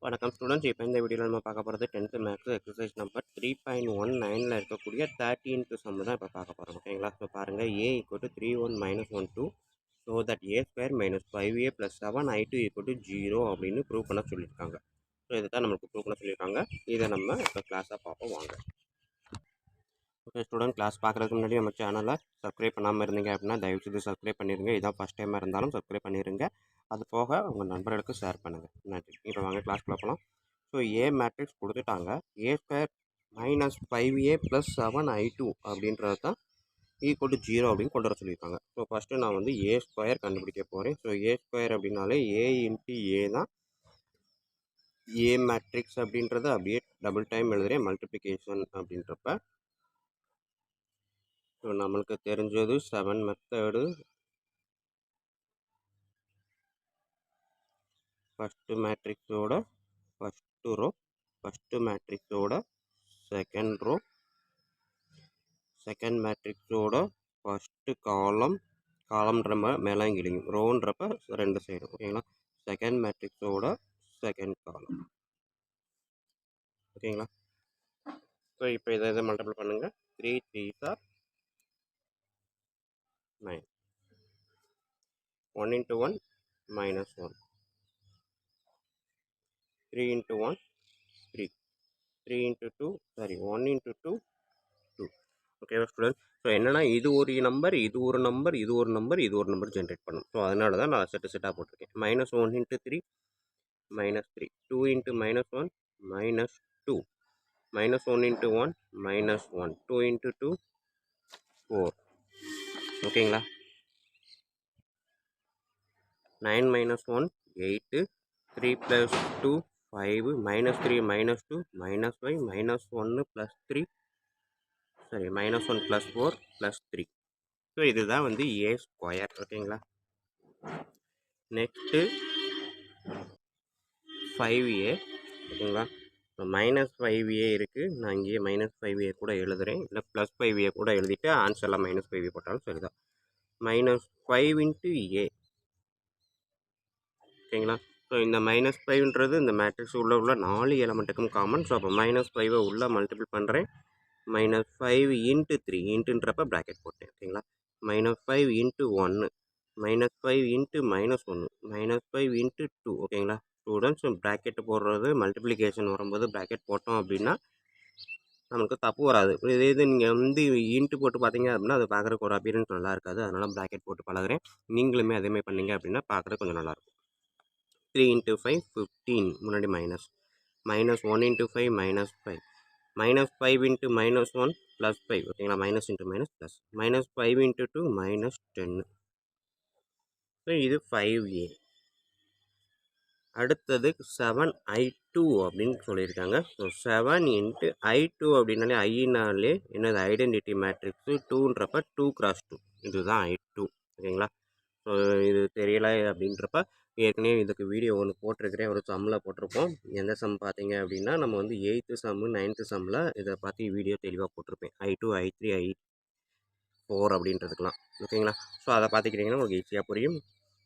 வணக்கம் ஸ்டூடெண்ட்ஸ். இப்போ இந்த வீடியோவில் நம்ம பார்க்க போகிறது 10th மேக்ஸ் எக்ஸசைஸ் நம்பர் 3.19ல் இருக்கக்கூடிய 30 சம் தான் இப்போ பார்க்க போகிறோம். ஓகேங்களா? ஸோ பாருங்கள், a = 3(1 - 1 2) so that a² - 5a + 7i2 = 0 அப்படின்னு ப்ரூவ் பண்ண சொல்லியிருக்காங்க. ஸோ இதை தான் நம்மளுக்கு ப்ரூவ் பண்ண சொல்லியிருக்காங்க. இதை நம்ம இப்போ கிளாஸாக பார்ப்போம் வாங்க. ஓகே ஸ்டூடெண்ட், கிளாஸ் பார்க்குறதுக்கு முன்னாடி நம்ம சேனலை சப்ஸ்கிரைப் பண்ணாமல் இருந்தீங்க அப்படின்னா தயவுசெய்து சப்ஸ்கிரைப் பண்ணிடுங்க. இதான் ஃபஸ்ட் டைமாக இருந்தாலும் சப்ஸ்கிரைப் பண்ணிடுங்க. அது போக உங்கள் நண்பர்களுக்கு ஷேர் பண்ணுங்கள். நன்றி. இப்போ வாங்க கிளாஸ்க்குள்ள போகலாம். ஸோ ஏ மேட்ரிக்ஸ் கொடுத்துட்டாங்க. a² - 5a + 7i2 அப்படின்றது தான் = 0 அப்படின்னு கொண்டு வர சொல்லியிருக்காங்க. ஸோ ஃபஸ்ட்டு நான் வந்து a² கண்டுபிடிக்க போகிறேன். ஸோ a² அப்படின்னாலே a × a தான். ஏ மேட்ரிக்ஸ் அப்படின்றது அப்படியே டபுள் டைம் எழுதுகிறேன் மல்டிப்ளிகேஷன் அப்படின்றப்ப. ஸோ நம்மளுக்கு தெரிஞ்சது 7 மெத்தடு. ஃபஸ்ட்டு மேட்ரிக்ஸோட ஃபஸ்ட்டு ரோ, ஃபஸ்ட்டு மேட்ரிக்ஸோட செகண்ட் ரோ, செகண்ட் மேட்ரிக்ஸோட ஃபஸ்ட்டு காலம், காலம்ன்ற மேலே கிழியும், ரோன்றப்ப ரெண்டு சைடும். ஓகேங்களா? Second மேட்ரிக்ஸோட second column. ஓகேங்களா? ஸோ இப்போ இதை மல்டிபிள் பண்ணுங்கள். 3 3s are 9. 1 × 1 -1. 3 × 1 3. 3 × 2 1 × 2 2. ஓகேவா ஸ்டூடெண்ட்? ஸோ என்னென்னா இது ஒரு நம்பர், இது ஒரு நம்பர், இது ஒரு நம்பர், இது ஒரு நம்பர் ஜென்ரேட் பண்ணும். ஸோ அதனால தான் நான் செட்டாக போட்டிருக்கேன். -1 × 3 -3. 2 × -1 -2. -1 × 1 -1. 2 × 2 4. ஓகேங்களா? 9 - 1 8. 3 + 2 5. -3 -2 -5 -1 + 3 -1 + 4 + 3. ஸோ இதுதான் வந்து a². ஓகேங்களா? Next 5a. ஓகேங்களா? ஸோ -5a இருக்குது. நான் இங்கேயே -5a கூட எழுதுகிறேன். இல்லை +5a கூட எழுதிட்டு ஆன்சரில் -5a போட்டாலும் சரிதான். -5 × a. ஓகேங்களா? ஸோ இந்த -5ன்றது இந்த மேட்ரிக்ஸ் உள்ள 4 எலமெண்ட்டுக்கும் காமன். ஸோ அப்போ -5 உள்ளே மல்டிபிள் பண்ணுறேன். -5 × 3 இன்ட்டுன்றப்ப ப்ராக்கெட் போட்டேன். ஓகேங்களா? -5 × 1 -5 × -1 -5 × 2. ஓகேங்களா ஸ்டூடெண்ட்ஸ்? ப்ராக்கெட் போடுறது மல்டிப்ளிகேஷன் வரும்போது ப்ராக்கெட் போட்டோம் அப்படின்னா நமக்கு தப்பு வராது. இது நீங்கள் வந்து இன்ட்டு போட்டு பார்த்தீங்க அப்படின்னா அது பார்க்குறதுக்கு ஒரு அப்பியரன்ஸ் நல்லா இருக்காது. அதனால் ப்ராக்கெட் போட்டு பழகுறேன். நீங்களுமே அதேமாதிரி பண்ணீங்க அப்படின்னா பார்க்குறது கொஞ்சம் நல்லாயிருக்கும். 3 × 5 15. முன்னாடி மைனஸ். -1 × 5 -5. -5 × -1 +5. ஓகேங்களா? Minus into minus plus. -5 × 2 -10. So இது 5a. அடுத்தது 7i2 அப்படின்னு சொல்லியிருக்காங்க. ஸோ 7 × i2 அப்படின்னாலே ஐனாலே என்னது ஐடென்டிட்டி மேட்ரிக்ஸு. 2ன்றப்ப 2 × 2. இதுதான் i2. ஓகேங்களா? ஸோ இது தெரியலை அப்படின்றப்ப ஏற்கனவே இதுக்கு வீடியோ ஒன்று போட்டிருக்கிறேன். ஒரு சம்மில் போட்டிருப்போம். எந்த சம் பார்த்தீங்க அப்படின்னா நம்ம வந்து 8th சம்மு 9th சம்மில் இதை பற்றி வீடியோ தெளிவாக போட்டிருப்பேன். i2 i3 i4 அப்படின்றதுக்கெலாம். ஓகேங்களா? ஸோ அதை பார்த்துக்கிட்டிங்கன்னா உங்களுக்கு ஈஸியாக புரியும்.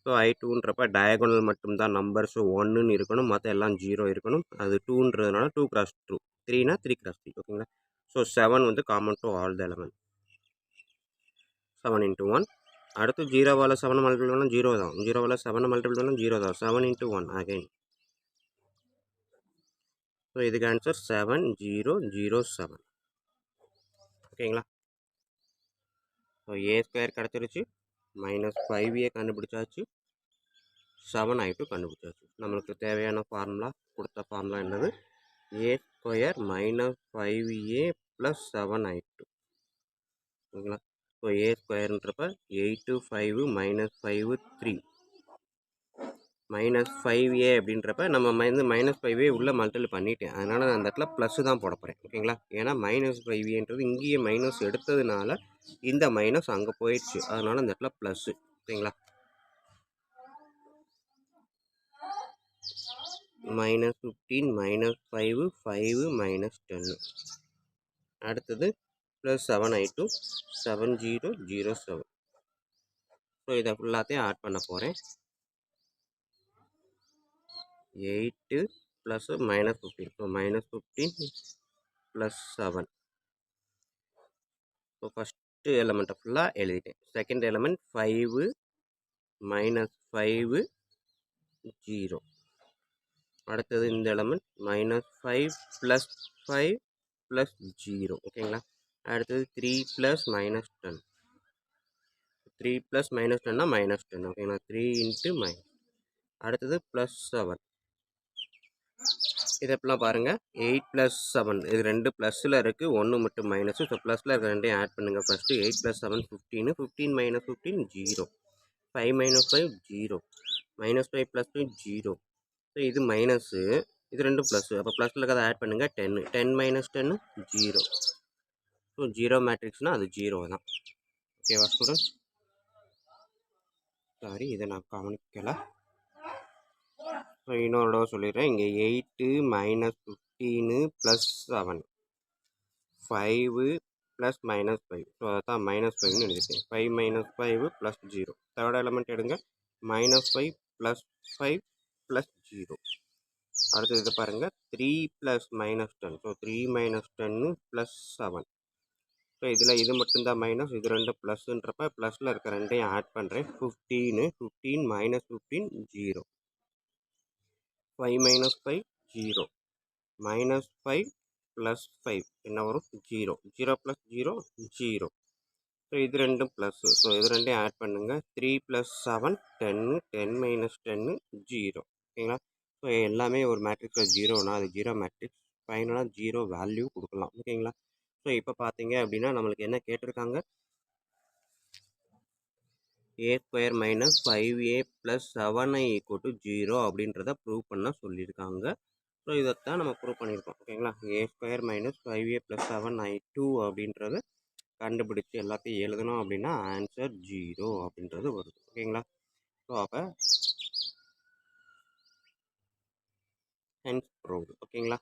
ஸோ i2ன்றப்ப டயகோனல் மட்டும்தான் நம்பர்ஸ் 1ன்னு இருக்கணும், மற்ற எல்லாம் 0 இருக்கணும். அது 2ன்றதுனால 2 × 2. 3னா 3 × 3. ஓகேங்களா? ஸோ 7 வந்து common to all the element. 7 × 1. அடுத்து 0வால் 7 மல்டிபிள் பண்ணால் 0 தான். 0வால் 7 மல்டிபிள் பண்ணால் 0 தான். 7 × 1 அகைன். ஸோ இதுக்கு ஆன்சர் 7007. ஓகேங்களா? ஸோ a² கிடச்சிருச்சு. -5a கண்டுபிடிச்சாச்சு. 7i2 கண்டுபிடிச்சாச்சு. நம்மளுக்கு தேவையான ஃபார்முலா கொடுத்த ஃபார்முலா என்னது? a² - 5a + 7i2. ஓகேங்களா? ஸோ a²ன்றப்ப 8 5 -5 3. -5a அப்படின்றப்ப நம்ம வந்து -5a உள்ளே மல்டிபிள் பண்ணிட்டேன். அதனால் நான் அந்த இடத்துல ப்ளஸ் தான் போட போகிறேன். ஓகேங்களா? ஏன்னா -5aன்றது இங்கேயே மைனஸ் எடுத்ததுனால இந்த மைனஸ் அங்கே போயிடுச்சு. அதனால் அந்த இடத்துல ப்ளஸ்ஸு. ஓகேங்களா? -15 -5 5 -10. அடுத்தது +7i2 7007. ஸோ இதை ஃபுல்லாத்தையும் ஆட் பண்ண போகிறேன். 8 plus -15. So -15 plus 7. So first எலமெண்ட்டை ஃபுல்லாக எழுதிட்டேன். Second element 5 -5 0. அடுத்தது இந்த எலமெண்ட் -5 ப்ளஸ் 5 ப்ளஸ் 0. ஓகேங்களா? அடுத்தது 3 ப்ளஸ் -10. 3 ப்ளஸ் -10னா -10. ஓகேங்களா? 3 இன்ட்டு மைனஸ். அடுத்தது ப்ளஸ் 7. இது எப்படிலாம் பாருங்கள், 8 ப்ளஸ் 7. இது 2 ப்ளஸில் இருக்குது, 1 மட்டும் மைனஸு. ஸோ ப்ளஸில் இருக்க ரெண்டையும் ஆட் பண்ணுங்கள். First 8 plus 7 15. 15 minus 15 0. 5 minus 5 0. -5 plus 5 0. So இது மைனஸு, இது 2 ப்ளஸ்ஸு. அப்போ ப்ளஸில் இருக்கிறத ஆட் பண்ணுங்கள். 10. 10 மைனஸ் 10 0. ஸோ 0 மேட்ரிக்ஸ்னால் அது 0 தான். ஓகேவா ஸ்டூடெண்ட்? சாரி, இதை நான் கவனிக்கலை. ஸோ இன்னொரு தடவை சொல்லிடுறேன். இங்கே 8 -15 ப்ளஸ் 7. 5 ப்ளஸ் -5. ஸோ அதான் -5ன்னு எழுதிட்டேன். 5 -5 ப்ளஸ் 0. தேர்ட் எலமெண்ட் எடுங்க. -5 ப்ளஸ் 5 ப்ளஸ் 0. அடுத்தது இது பாருங்கள், 3 ப்ளஸ் -10. So 3 -10 plus 7. ஸோ இதில் இது மட்டும்தான் மைனஸ், இது 2 ப்ளஸ்ன்றப்ப ப்ளஸில் இருக்க ரெண்டையும் ஆட் பண்ணுறேன். 15 15 -15 0. 5 minus 5 0. minus 5 plus 5 என்ன வரும் 0. 0 plus 0 0. ஸோ இது ரெண்டும் ப்ளஸ். ஸோ இது ரெண்டையும் ஆட் பண்ணுங்கள். 3 + 7 10. 10 minus 10 0. ஓகேங்களா? ஸோ எல்லாமே ஒரு மேட்ரிக்ஸில் ஜீரோனா அது ஜீரோ மேட்ரிக்ஸ். ஃபைனலாக ஜீரோ வேல்யூ கொடுக்கலாம். ஓகேங்களா? ஸோ இப்போ பார்த்தீங்க அப்படின்னா நம்மளுக்கு என்ன கேட்டிருக்காங்க, a² - 5a + 7i = 0 அப்படின்றத ப்ரூவ் பண்ண சொல்லியிருக்காங்க. ஸோ இதைத்தான் நம்ம ப்ரூவ் பண்ணியிருக்கோம். ஓகேங்களா? a² - 5a + 7i2 அப்படின்றத கண்டுபிடிச்சி எல்லாத்தையும் எழுதணும் அப்படின்னா ஆன்சர் 0 அப்படின்றது வருது. ஓகேங்களா? ஸோ அப்போ ஹென்ஸ் ப்ரூவ்டு. ஓகேங்களா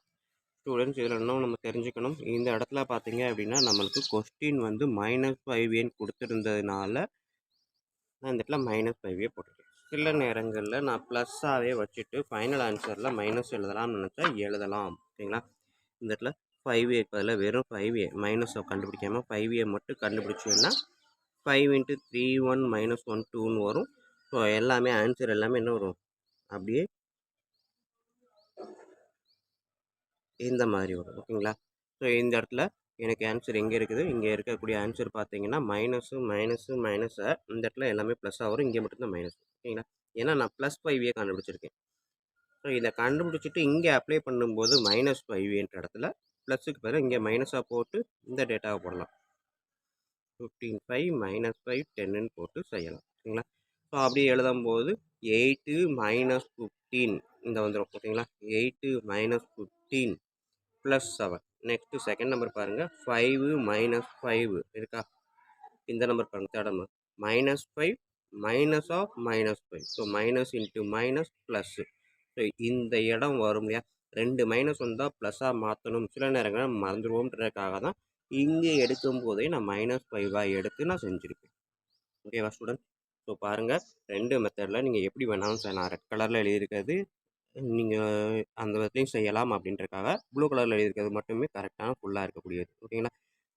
ஸ்டூடெண்ட்ஸ்? இதில் இன்னும் நம்ம தெரிஞ்சுக்கணும். இந்த இடத்துல பார்த்தீங்க அப்படின்னா நம்மளுக்கு கொஸ்டின் வந்து -5aன்னு கொடுத்துருந்ததுனால நான் இந்த இடத்துல -5a போட்டிருக்கேன். சில நேரங்களில் நான் ப்ளஸ்ஸாகவே வச்சுட்டு ஃபைனல் ஆன்சரில் மைனஸ் எழுதலாம்னு நினச்சா எழுதலாம். ஓகேங்களா? இந்த இடத்துல 5a பதில் வெறும் 5a மைனஸை கண்டுபிடிக்காமல் 5a மட்டும் கண்டுபிடிச்சோன்னா 5 × 3 1 - 1 2ன்னு வரும். ஸோ எல்லாமே ஆன்சர் எல்லாமே என்ன வரும், அப்படியே இந்த மாதிரி வரும். ஓகேங்களா? ஸோ இந்த இடத்துல எனக்கு ஆன்சர் எங்கே இருக்குது, இங்கே இருக்கக்கூடிய ஆன்சர் பார்த்தீங்கன்னா மைனஸு இந்த இடத்துல எல்லாமே ப்ளஸ்ஸாக வரும், இங்கே மட்டும்தான் மைனஸ். ஓகேங்களா? ஏன்னா நான் +5a கண்டுபிடிச்சிருக்கேன். ஸோ இதை கண்டுபிடிச்சிட்டு இங்கே அப்ளை பண்ணும்போது -5aன்ற இடத்துல ப்ளஸுக்கு பதிலாக இங்கே மைனஸாக போட்டு இந்த டேட்டாவை போடலாம். 15 5 -5 10ன்னு போட்டு செய்யலாம். ஓகேங்களா? ஸோ அப்படி எழுதும்போது 8 - 15 இந்த வந்துடும். ஓகேங்களா? 8 - 15 + 7. நெக்ஸ்ட்டு செகண்ட் நம்பர் பாருங்கள், 5 - 5 இருக்கா? இந்த நம்பர் பாருங்கள், third number -5 -5. So minus into minus plus. So இந்த இடம் வரும் இல்லையா, 2 மைனஸ் வந்தால் ப்ளஸ்ஸாக மாற்றணும். சில நேரங்களில் மறந்துடுவோம்ன்றதுக்காக தான் இங்கே எடுக்கும் போதே நான் -5 எடுத்து நான் செஞ்சுருப்பேன். ஓகேவா ஸ்டூடெண்ட்? ஸோ பாருங்கள், 2 மெத்தடில் நீங்கள் எப்படி வேணாலும் செய்யலாம். ரெட் கலரில் எழுதியிருக்கிறது நீங்கள் அந்த விதத்துலையும் செய்யலாம் அப்படின்றக்காக, ப்ளூ கலரில் எழுதியிருக்கிறது மட்டுமே கரெக்டான ஃபுல்லாக இருக்கக்கூடியது. ஓகேங்களா?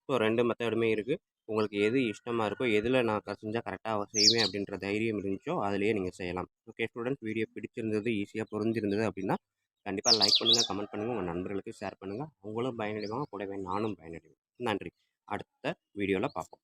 ஸோ 2 மெத்தடுமே இருக்குது. உங்களுக்கு எது இஷ்டமாக இருக்கோ, எதில் நான் செஞ்சால் கரெக்டாக செய்வேன் அப்படின்ற தைரியம் இருந்துச்சோ அதிலேயே நீங்கள் செய்யலாம். ஓகே ஸ்டூடெண்ட்ஸ், வீடியோ பிடிச்சிருந்தது, ஈஸியாக புரிஞ்சிருந்தது அப்படின்னா கண்டிப்பாக லைக் பண்ணுங்கள், கமெண்ட் பண்ணுங்கள், உங்கள் நண்பர்களுக்கு ஷேர் பண்ணுங்கள். அவங்களும் பயனடைவாங்க, கூடவே நானும் பயனடைவேன். நன்றி. அடுத்த வீடியோவில் பார்ப்போம்.